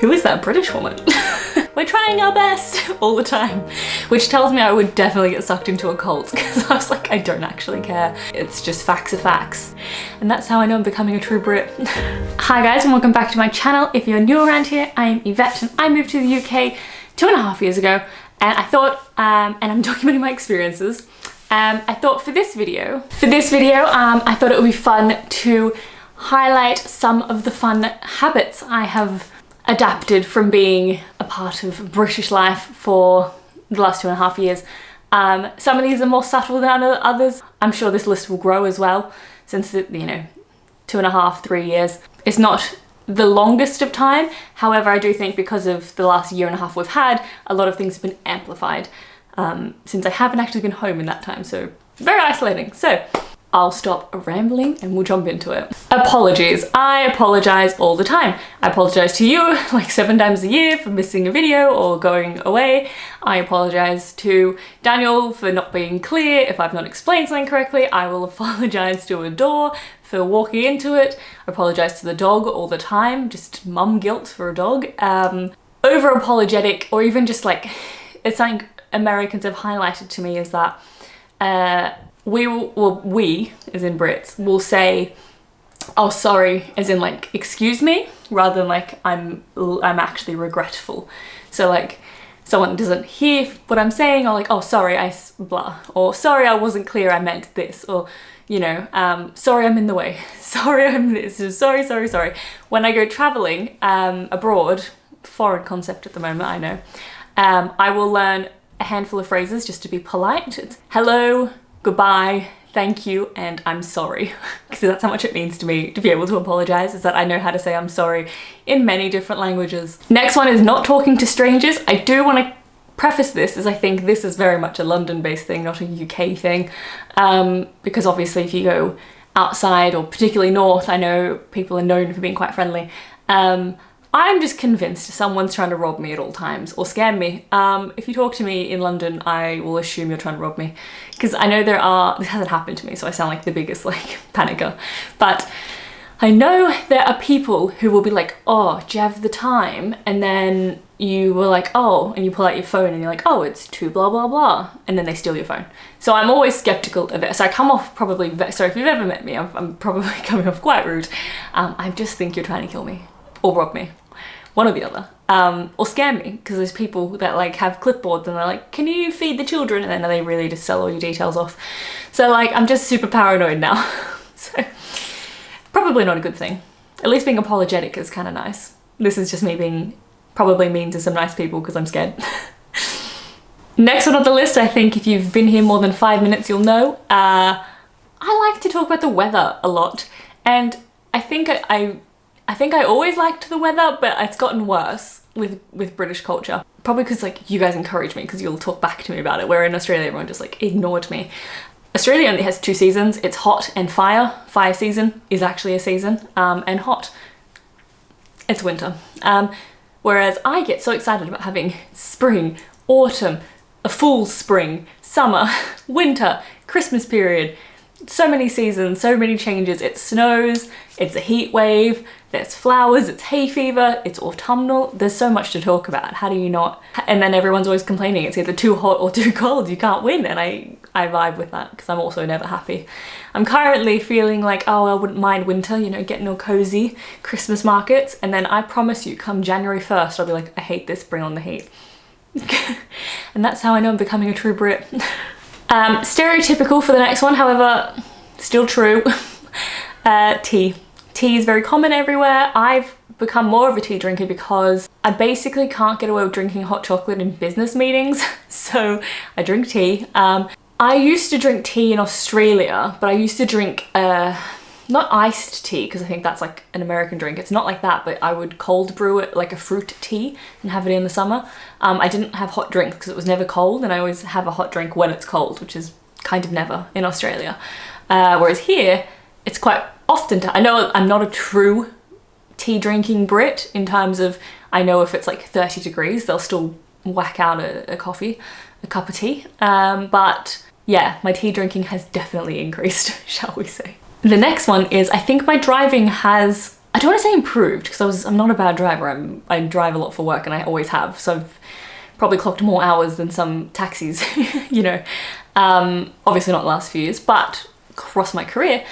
Who is that British woman? We're trying our best all the time, which tells me I would definitely get sucked into a cult because I was like, I don't actually care. It's just facts are facts. And that's how I know I'm becoming a true Brit. Hi guys, and welcome back to my channel. If you're new around here, I am Yvette and I moved to the UK 2.5 years ago, and I thought, and I'm documenting my experiences. I thought for this video, I thought it would be fun to highlight some of the fun habits I have adapted from being a part of British life for the last 2.5 years. Some of these are more subtle than others. I'm sure this list will grow as well, since, you know, 2.5, 3 years. It's not the longest of time. However, I do think because of the last 1.5 years we've had, a lot of things have been amplified since I haven't actually been home in that time. So very isolating. So I'll stop rambling and we'll jump into it. Apologies. I apologize all the time. I apologize to you like 7 times a year for missing a video or going away. I apologize to Daniel for not being clear. If I've not explained something correctly, I will apologize to Adore for walking into it. I apologize to the dog all the time, just mum guilt for a dog. Over apologetic, or even just like, it's something Americans have highlighted to me, is that we, as in Brits, will say, oh sorry, as in like, excuse me, rather than like, I'm actually regretful. So like, someone doesn't hear what I'm saying, or like, oh sorry, blah, or sorry, I wasn't clear, I meant this, or, you know, sorry, I'm in the way, sorry, I'm this, sorry. When I go traveling abroad, foreign concept at the moment, I know, I will learn a handful of phrases just to be polite. It's hello, goodbye, thank you, and I'm sorry. Because that's how much it means to me to be able to apologize, is that I know how to say I'm sorry in many different languages. Next one is not talking to strangers. I do want to preface this as I think this is very much a London-based thing, not a UK thing. Because obviously if you go outside, or particularly north, I know people are known for being quite friendly. I'm just convinced someone's trying to rob me at all times or scam me. If you talk to me in London, I will assume you're trying to rob me, because I know this hasn't happened to me, so I sound like the biggest like panicker, but I know there are people who will be like, oh, do you have the time? And then you were like, oh, and you pull out your phone and you're like, oh, it's 2 blah blah blah, and then they steal your phone. So I'm always skeptical of it. So I come off probably, so if you've ever met me, I'm probably coming off quite rude. I just think you're trying to kill me or rob me. One or the other, or scam me, because there's people that like have clipboards and they're like, can you feed the children? And then they really just sell all your details off. So like, I'm just super paranoid now. So probably not a good thing. At least being apologetic is kind of nice. This is just me being probably mean to some nice people because I'm scared. Next one on the list, I think if you've been here more than 5 minutes, you'll know, I like to talk about the weather a lot. And I think I always liked the weather, but it's gotten worse with British culture. Probably because like you guys encourage me, because you'll talk back to me about it, where in Australia everyone just like ignored me. Australia only has 2 seasons. It's hot and fire. Fire season is actually a season, and hot, it's winter. Whereas I get so excited about having spring, autumn, a full spring, summer, winter, Christmas period. So many seasons, so many changes. It snows, it's a heat wave, there's flowers, it's hay fever, it's autumnal. There's so much to talk about. How do you not? And then everyone's always complaining it's either too hot or too cold. You can't win. And I vibe with that because I'm also never happy. I'm currently feeling like, oh, I wouldn't mind winter, you know, getting all cozy, Christmas markets. And then I promise you, come January 1st, I'll be like, I hate this, bring on the heat. And that's how I know I'm becoming a true Brit. Stereotypical for the next one, however, still true. Tea. Tea is very common everywhere. I've become more of a tea drinker because I basically can't get away with drinking hot chocolate in business meetings, so I drink tea. I used to drink tea in Australia, but I used to drink not iced tea, because I think that's like an American drink. It's not like that, but I would cold brew it like a fruit tea and have it in the summer. I didn't have hot drinks because it was never cold, and I always have a hot drink when it's cold, which is kind of never in Australia. Whereas here, it's quite often, I know I'm not a true tea drinking Brit in terms of, I know if it's like 30 degrees, they'll still whack out a coffee, a cup of tea. But yeah, my tea drinking has definitely increased, shall we say. The next one is, I think my driving has I don't want to say improved, because I'm not a bad driver. I drive a lot for work and I always have. So I've probably clocked more hours than some taxis, you know. Obviously not the last few years, but across my career,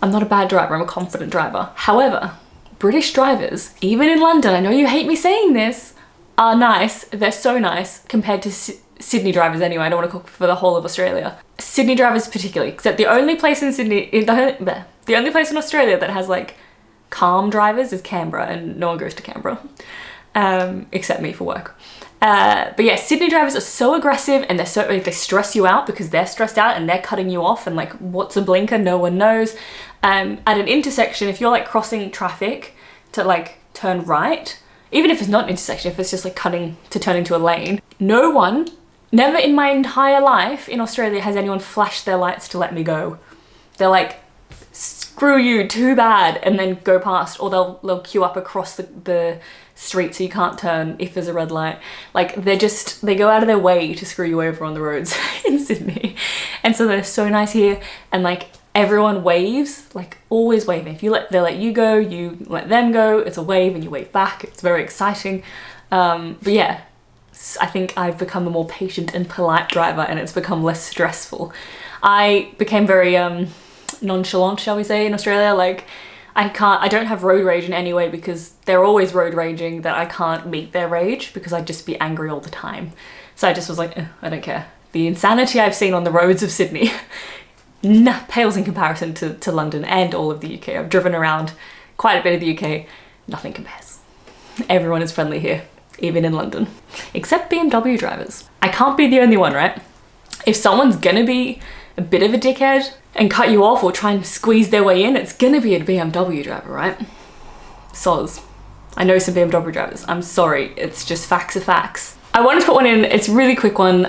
I'm not a bad driver. I'm a confident driver. However, British drivers, even in London, I know you hate me saying this, are nice. They're so nice compared to Sydney drivers anyway. I don't want to talk for the whole of Australia. Sydney drivers particularly, except the only place in Sydney, the only place in Australia that has like calm drivers is Canberra, and no one goes to Canberra, except me for work. But yeah, Sydney drivers are so aggressive, and they stress you out because they're stressed out and they're cutting you off, and like, what's a blinker? No one knows. At an intersection, if you're like crossing traffic to like turn right, even if it's not an intersection, if it's just like cutting to turn into a lane, never in my entire life in Australia has anyone flashed their lights to let me go. They're like, screw you, too bad, and then go past, or they'll queue up across the street so you can't turn if there's a red light. Like, they go out of their way to screw you over on the roads in Sydney. And so they're so nice here, and like, everyone waves, like always waving. If they let you go, you let them go. It's a wave and you wave back. It's very exciting. But yeah, I think I've become a more patient and polite driver, and it's become less stressful. I became very nonchalant, shall we say, in Australia. Like, I don't have road rage in any way, because they're always road raging that I can't meet their rage, because I'd just be angry all the time. So I just was like, I don't care. The insanity I've seen on the roads of Sydney pales in comparison to London and all of the UK. I've driven around quite a bit of the UK. Nothing compares. Everyone is friendly here, even in London, except BMW drivers. I can't be the only one, right? If someone's gonna be a bit of a dickhead and cut you off or try and squeeze their way in, it's gonna be a BMW driver, right? Soz. I know some BMW drivers. I'm sorry, it's just facts are facts. I wanted to put one in, it's a really quick one.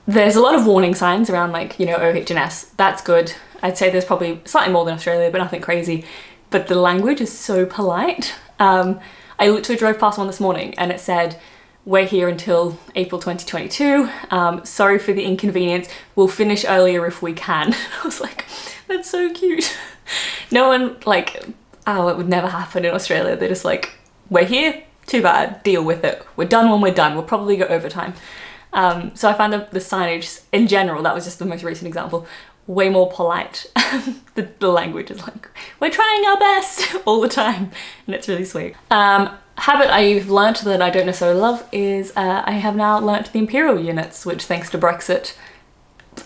There's a lot of warning signs around, like, you know, OH&S. That's good. I'd say there's probably slightly more than Australia, but nothing crazy. But the language is so polite. I literally drove past one this morning and it said, "We're here until April 2022. Sorry for the inconvenience. We'll finish earlier if we can." I was like, that's so cute. No one, like, oh, it would never happen in Australia. They're just like, we're here, too bad, deal with it. We're done when we're done. We'll probably go overtime. So I found the signage in general, that was just the most recent example, way more polite. The language is like, we're trying our best all the time, and it's really sweet. Habit I've learnt that I don't necessarily love is I have now learnt the imperial units, which thanks to Brexit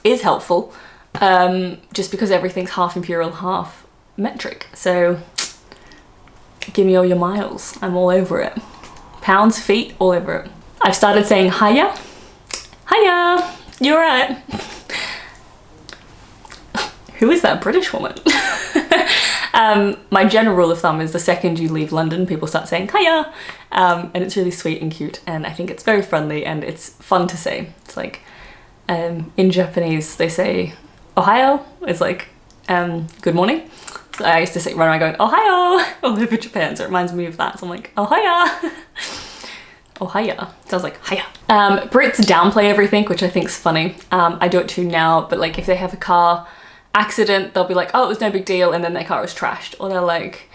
is helpful, just because everything's half imperial, half metric. So give me all your miles, I'm all over it. Pounds, feet, all over it. I've started saying hiya. Hiya, you alright? Who is that British woman? My general rule of thumb is the second you leave London, people start saying hiya, and it's really sweet and cute, and I think it's very friendly and it's fun to say. It's like, in Japanese they say Ohio, it's like good morning. So I used to run around going Ohio all over Japan, so it reminds me of that. So I'm like, Ohio. Ohio sounds like hiya. Brits downplay everything, which I think's funny. I do it too now, but like if they have a car accident, they'll be like, oh, it was no big deal, and then their car was trashed. Or they're like,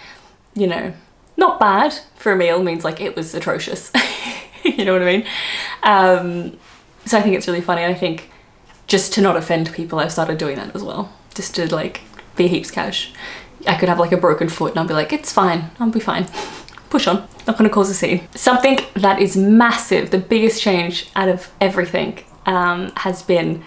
you know, not bad for a meal means like it was atrocious. You know what I mean? So I think it's really funny. I think just to not offend people, I've started doing that as well. Just to like be heaps cash. I could have like a broken foot and I'll be like, it's fine, I'll be fine. Push on, not gonna cause a scene. Something that is massive, the biggest change out of everything, has been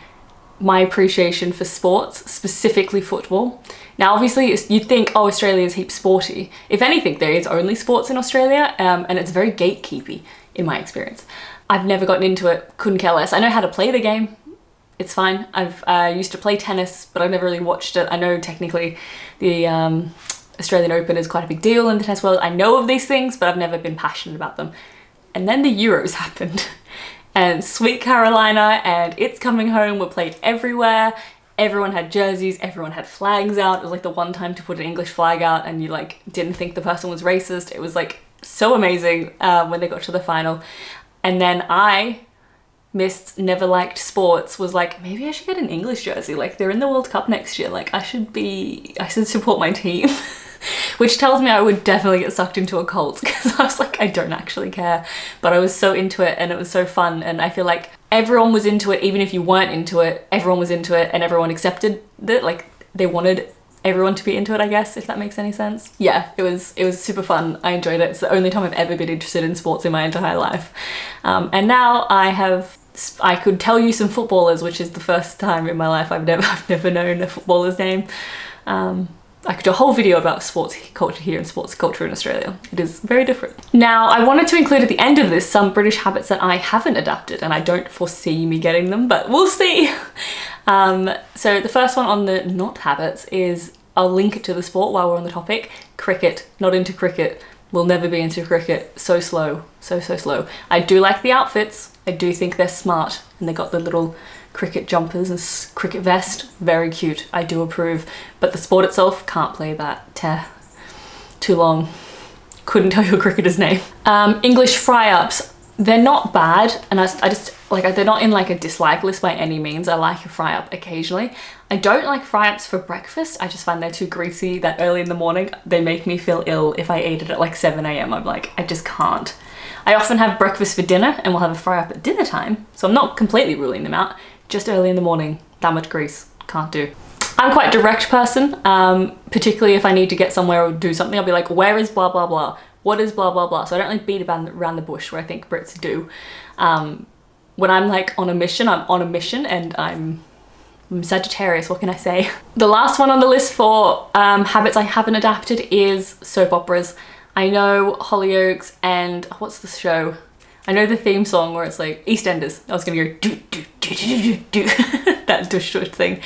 my appreciation for sports, specifically football. Now obviously you'd think, oh, Australia's heaps sporty. If anything, there is only sports in Australia, and it's very gatekeepy in my experience. I've never gotten into it, couldn't care less. I know how to play the game, it's fine. I've used to play tennis, but I've never really watched it. I know technically the Australian Open is quite a big deal in the tennis world. I know of these things, but I've never been passionate about them. And then the Euros happened. And Sweet Carolina and It's Coming Home were played everywhere. Everyone had jerseys, everyone had flags out. It was like the one time to put an English flag out and you like didn't think the person was racist. It was like so amazing when they got to the final. And then I missed, never liked sports, was like, maybe I should get an English jersey. Like they're in the World Cup next year. Like I should support my team. which tells me I would definitely get sucked into a cult, because I was like, I don't actually care, but I was so into it and it was so fun, and I feel like everyone was into it. Even if you weren't into it, everyone was into it and everyone accepted it. Like they wanted everyone to be into it, I guess, if that makes any sense. Yeah, it was super fun. I enjoyed it. It's the only time I've ever been interested in sports in my entire life. And now I could tell you some footballers, which is the first time in my life I've never known a footballer's name. I could do a whole video about sports culture here and sports culture in Australia. It is very different. Now, I wanted to include at the end of this some British habits that I haven't adapted, and I don't foresee me getting them, but we'll see. So the first one on the not habits is, I'll link it to the sport while we're on the topic. Cricket. Not into cricket. Will never be into cricket. So slow. So slow. I do like the outfits. I do think they're smart, and they got the little cricket jumpers and cricket vest. Very cute. I do approve. But the sport itself, can't play that. Too long. Couldn't tell you a cricketer's name. English fry-ups. They're not bad, and I just like, they're not in like a dislike list by any means. I like a fry-up occasionally. I don't like fry-ups for breakfast. I just find they're too greasy that early in the morning. They make me feel ill. If I eat it at like 7 a.m, I'm like, I just can't. I often have breakfast for dinner and we'll have a fry-up at dinner time, so I'm not completely ruling them out. Just early in the morning, that much grease, can't do. I'm quite a direct person, particularly if I need to get somewhere or do something. I'll be like, where is blah blah blah? What is blah blah blah? So I don't like beat around the bush, where I think Brits do. When I'm like on a mission, I'm on a mission, and I'm Sagittarius, what can I say? The last one on the list for habits I haven't adapted is soap operas. I know Hollyoaks and what's the show? I know the theme song where it's like EastEnders. I was gonna go do do do do do do that dush dush thing.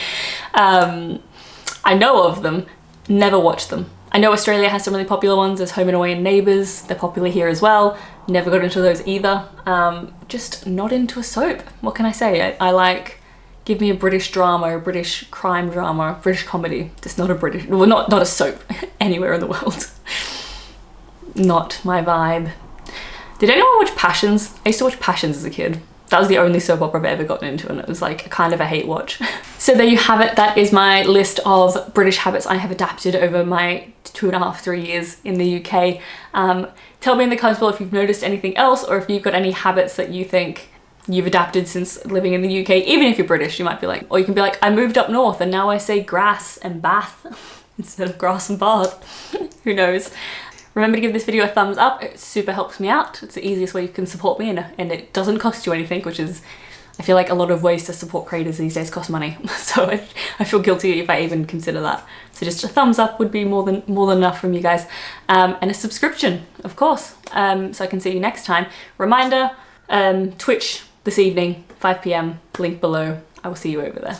I know of them, never watched them. I know Australia has some really popular ones. There's Home and Away and Neighbours. They're popular here as well. Never got into those either. Just not into a soap. What can I say? I like, give me a British drama, a British crime drama, British comedy. Just not a British, well, not a soap anywhere in the world. Not my vibe. Did anyone watch Passions? I used to watch Passions as a kid. That was the only soap opera I've ever gotten into, and it was like kind of a hate watch. So there you have it. That is my list of British habits I have adapted over my 2.5, 3 years in the UK. Tell me in the comments below if you've noticed anything else, or if you've got any habits that you think you've adapted since living in the UK. Even if you're British, you might be like, or you can be like, I moved up north and now I say grass and bath instead of grass and bath. Who knows? Remember to give this video a thumbs up. It super helps me out. It's the easiest way you can support me, and it doesn't cost you anything, which is, I feel like a lot of ways to support creators these days cost money. So I feel guilty if I even consider that. So just a thumbs up would be more than enough from you guys. And a subscription, of course. So I can see you next time. Reminder, Twitch this evening, 5 p.m, link below. I will see you over there.